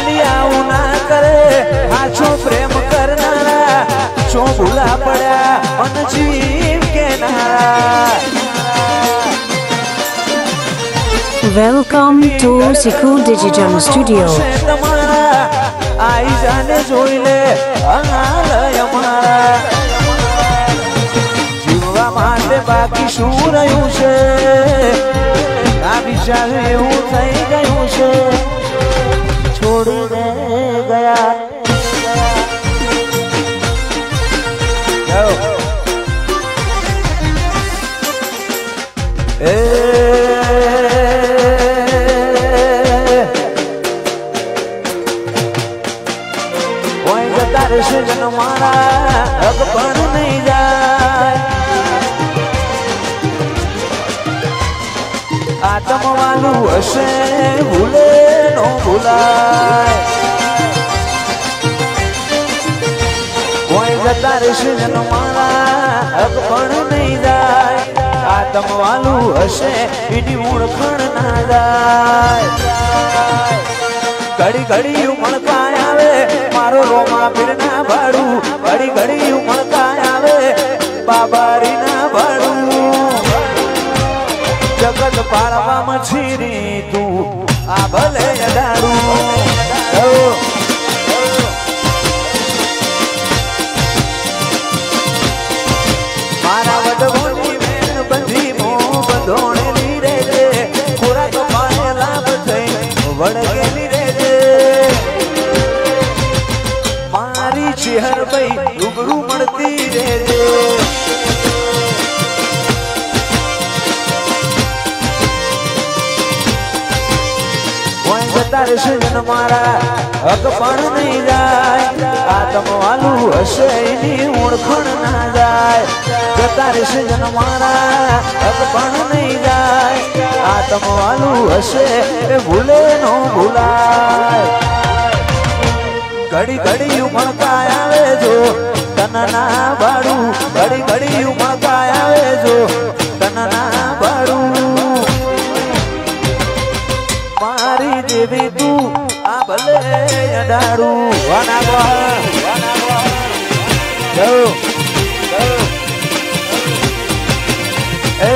अलियाऊ ना करे हाचो प्रेम करनारा चो भूला पड़ा मन जीव के नारा। Welcome to Sikhu Digital Studio. आई जाने जोई ले आलय मारा जीवा माटे बाकी શું રહ્યું છે આ વિચાર એવું થઈ ગયું છે છોડીને ગયા એ सजन मारा अब पर नहीं जाए आत्म वालू हसे भूले नो भूलाए कोई जतार सजन मारा अब पर नहीं जाए आत्म वालू हसे इनी ओळखण ना जाए घड़ी घड़ी उमड़का आवे मारो रोमा फिर ना भाड़ू घड़ी घड़ी उमड़का आवे बाबारी ना भाड़ू जगत पालवा मछीरी तू आ भले दारू मारा वडगोनी में बंधी मो बंधोणे ली रे पूरा तो पाए लाभ थई वड़गे ली रे हर भाई रूबरू मड़ती रे तारे सजन मारा हक पण नहीं जाए आत्म वालू हसे इनी ओळखण ना जाए तारे सजन मारा हक पण नहीं जाए आत्म वालू हसे भूले नो भूलाए घड़ी घड़ी उमड़का आवे जो तनना बाड़ू घड़ी घड़ी उमड़का आवे जो तनना बाड़ू मारी देवी तू आ भले अडाड़ू वाना ए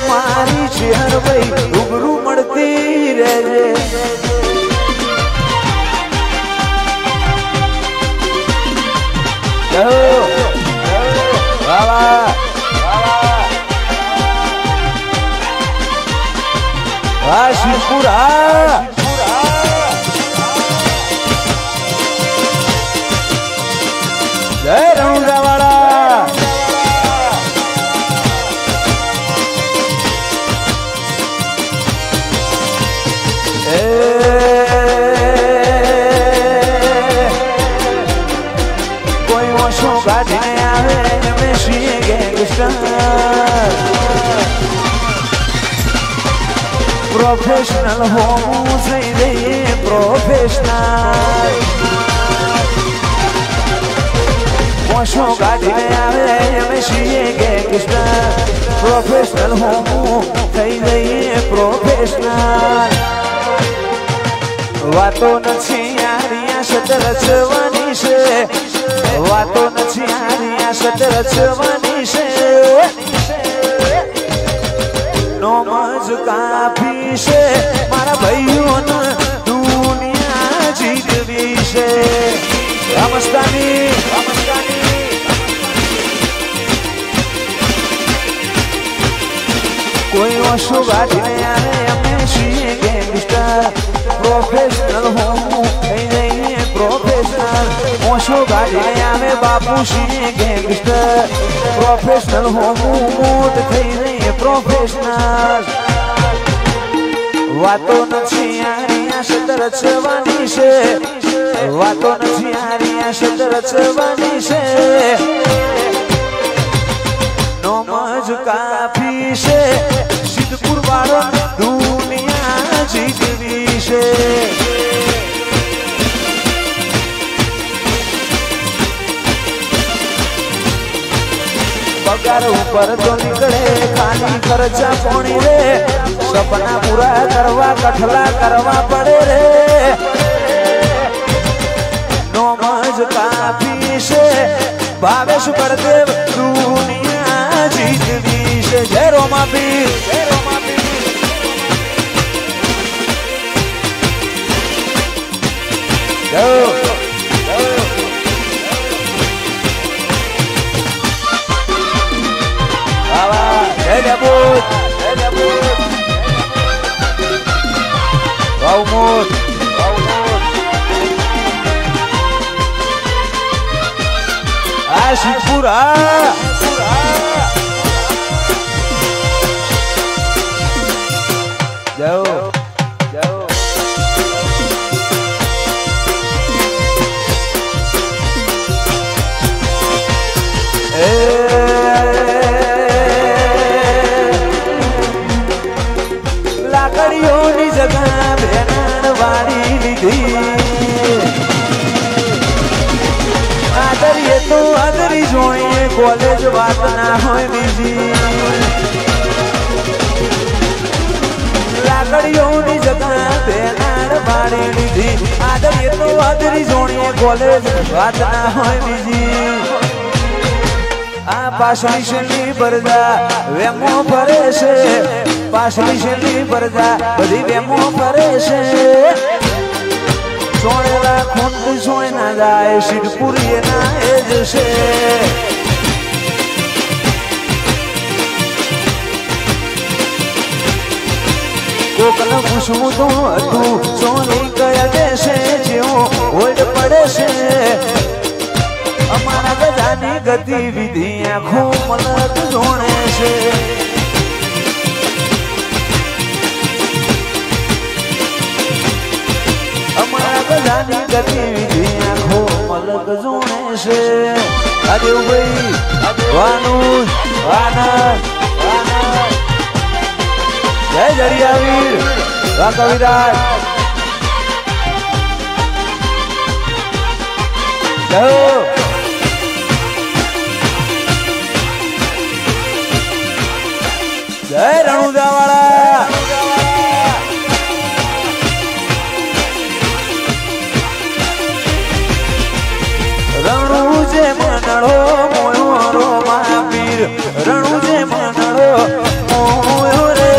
मारी चेहर भाई रूबरू मड़ती रे शिवपुरा जय रंगावाड़ा कोई वशो गाड़ी ने आवे में शीए गैंगस्टर प्रोफेशनल हो मुझे दे प्रोफेशनल वशो गाड़ी ने आवे में शीए गैंगस्टर प्रोफेशनल हो मुझे दे प्रोफेशनल वातो नछी यारिया सतर रचवानी से वातो नछी यारिया सतर रचवानी से नोमज काफी से मारा भाइयों ने दुनिया जीतवी से रामस्तानी कोई वशो गाड़ी ने आने हमें शीए गैंगस्टर प्रोफेशनल हूँ नहीं प्रोफेशनल वशो गाड़ी ने आने बापू शीए गैंगस्टर प्रोफेशनल हूँ मूड थई नहीं प्रोफेशनल वातो नछी यारिया सतर रचवानी से वातो नछी यारिया सतर रचवानी से नोमज काफी से सिद्धपुर वालों दुनिया जीतवी से पगार ऊपर तो निकले खाली खर्चा कोणी रे सपना पूरा करवा कठला करवा पड़े रे ભાવેશ બળદેવ દુનિયા જીતવી છે જય રોમાપીર જય રોમાપીર જય ડબૂત વાવમોત આ શિવપુરા જાઓ જાઓ લાકડીઓની જગા બેનાણ વાળી લીધી આદરીએ તો આદરી જોઈએ કોલેજ વાત ના હોય બીજી લાકડીઓની જગા બેનાણ વાળી લીધી આદરીએ તો આદરી જોઈએ કોલેજ વાત ના હોય બીજી આ પાછલી શેલી બરદા વેમો ફરે છે પાછલી શેલી બરદા બધી વેમો ફરે છે સોણેલા ખૂંદ સોય ના જાય શીડપુરી ના એ જશે કોકને પૂછવું તો હતું સોની કયા દેશે જેવો ઓડ પડે છે અમારા ગજાની ગતિવિધિ આંખો મલક જોણે છે અમારા ગજાની ગતિવિધિ આંખો મલક જોણે છે રાજેવભાઈ વાનું વાનર જય જરિયાવીર વા કવિરાજ જય જય રણુજા વાળા રણુજે મનડો મોયો રો મહાવીર રણુજે મનડો મોયો રે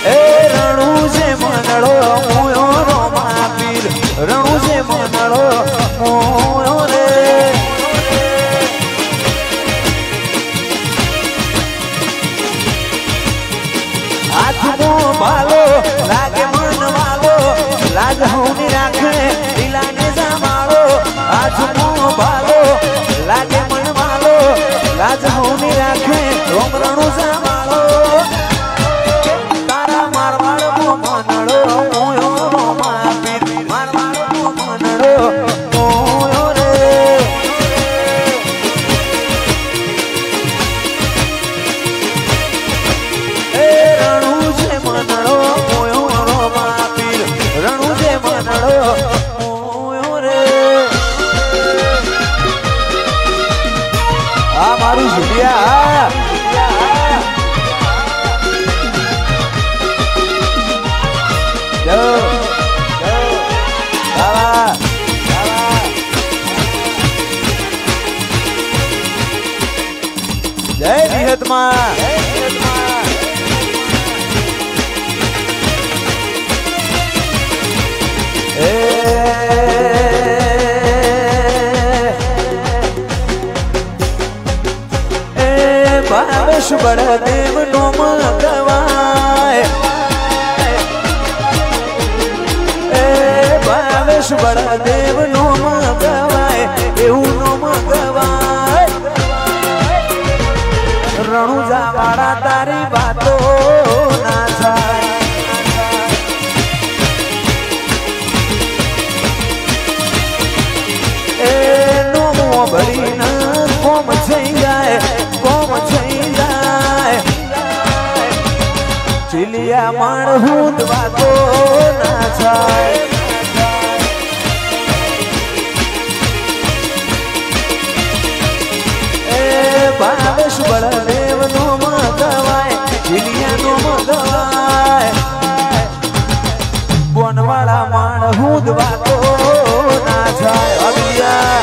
એ રણુજે મનડો મોયો રો મહાવીર રણુજે મનડો મોયો રે હાથમો ભાલો લાગે મન વાલો લાજ હોની રાખે દિલાને જમાડો હાથમો ભાલો લાગે મન વાલો લાજ હોની રાખે રોમરણું જમાડો તારા મારવાડો મનડો મોયો રો મહાવીર મારવાડો મનડો મોયો રે એ રણું છે મનડો મોયો રો મહાવીર રણું છે મનડો મોયો રે આ મારું જુલિયા જય વિહતમાં ભાવેશ બળદેવ નો મગવાય ભાવેશ બળદેવ નો મગવાય એવું નો મગવાય રણુજા વાળા તારી વાતો ના થાય એ નોમો ભરીને કોમ થઈ જાય કોમ થઈ જાય ચીલિયા માણહું વાતો ના થાય એ ભાવેશ બળદેવ નો મગવાય ચીલિયા નો મગવાય બોનવાળા મારા માણ હુદવા તો ના જાય અબિયા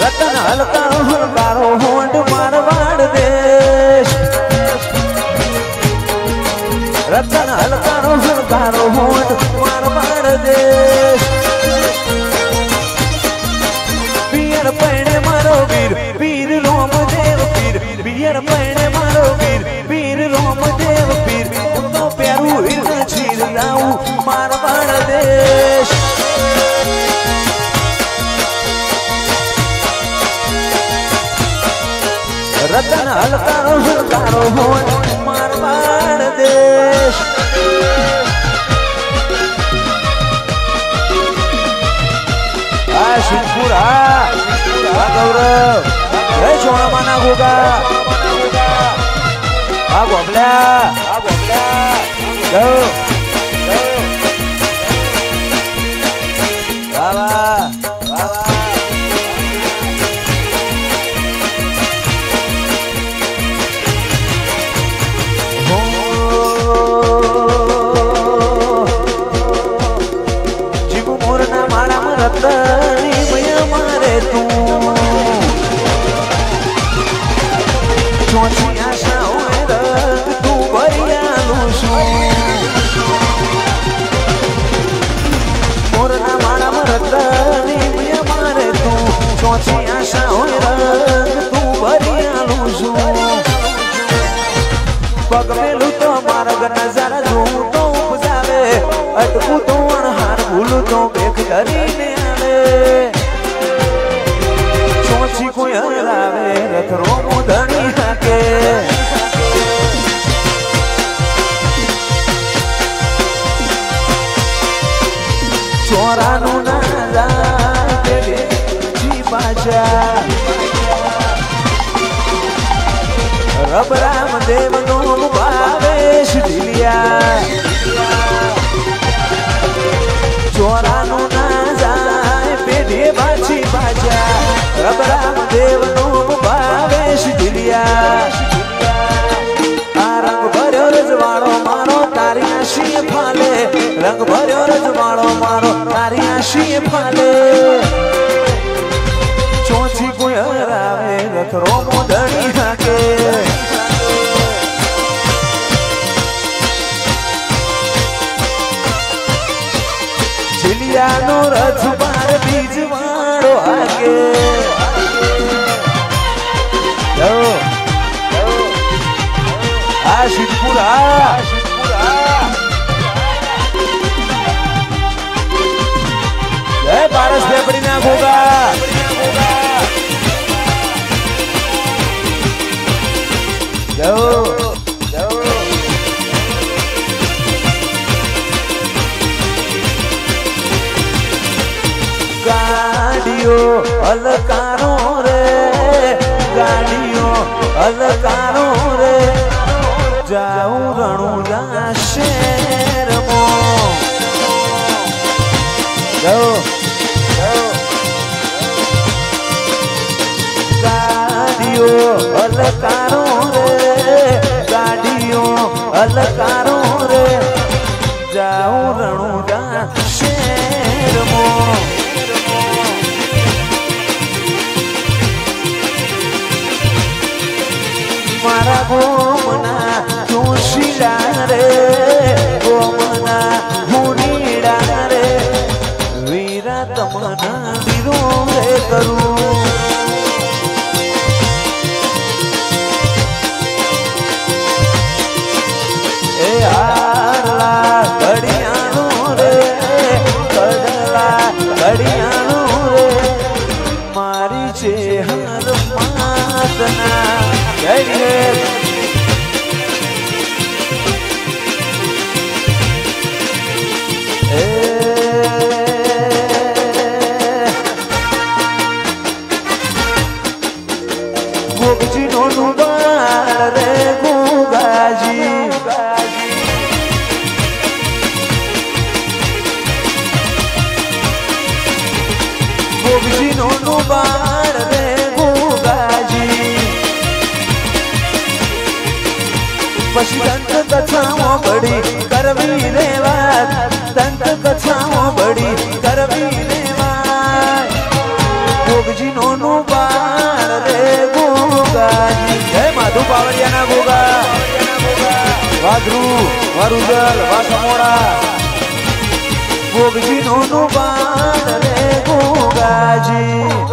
રતન હલકારો હલકારો હોંડ મારવાડ દેશ રતન હલકારો હલકારો હોંડ મારવાડ દેશ પિયર પૈણે મારો વીર પીર રોમદેવ પીર પિયર પૈણે મારો વીર પીર રોમદેવ પીર તો પ્યારું વીર છીર લાવું મારવાડ દેશ રતન હલકારો હલકારો હોંડ મારવાડ દેશ શિવપુર હા ગૌરવ હે ચોણામાના ગોગા હા ગોબલા ગૌ વાહ જીગુ મોરના માળામાં રતની મય મારે તું ચોથી આશા હોય રત તું ભરિયાનું શું મોરના માળામાં રતની મય મારે તું ચોથી આશા હોય રત તું ભરિયાનું શું પગ મેલું તો માર્ગ નજારા જોઉં તો ઉપજાવે અટકું તો અણહાર ભૂલું તો બેખ કરીને આવે ચોથી કોઈ હરાવે રથરો મુધણી હાકે ચોરાનું ના જાય જી બાજા રબ રામદેવ નો ભાવેશ ઢીલિયા ચોરાનું ના જાય પેઢે બાછી બાજા રબ રામદેવ નો ભાવેશ ઢીલિયા આ રંગ ભર્યો રજવાડો મારો તારી આશી ફાલે રંગ ભર્યો રજવાડો મારો તારી આશી ફાલે ચોથી કોઈ હરાવે રથરો મોદણી હાકે નો રથ બાર બીજ વાળો આગે આ શિવપુરા જય પારસ પેપડી ના ગોગા ગાડીઓ અલકારો રે ગાડીઓ અલકારો રે જાઉં રણુજા શેરમાં ગાડીઓ અલકારો રે ગાડીઓ અલકારો રે જાઉં રણુજા શેરમાં મારા ગોમના જોશીલા રે ગોમના હુનીડા રે વીરા તમના વીરો રે કરું એ હારલા ઘડિયાળો રે કડલા ઘડિયાળો રે મારી છે હર માતના ગોગજી નો નુબાર રે ગોગાજી ગોગજી નો નુબાર રે ગોગાજી પછી બડી કરવી રે વાત દંત કથાઓ બડી કરવી રે વાત ગોગજી નો બાળ રે ગોગાજી જય માધુ પાવડિયાના ગોગા વાધરું વારુજલ વાસમોડા ગોગજી નો બાળ રે ગોગાજી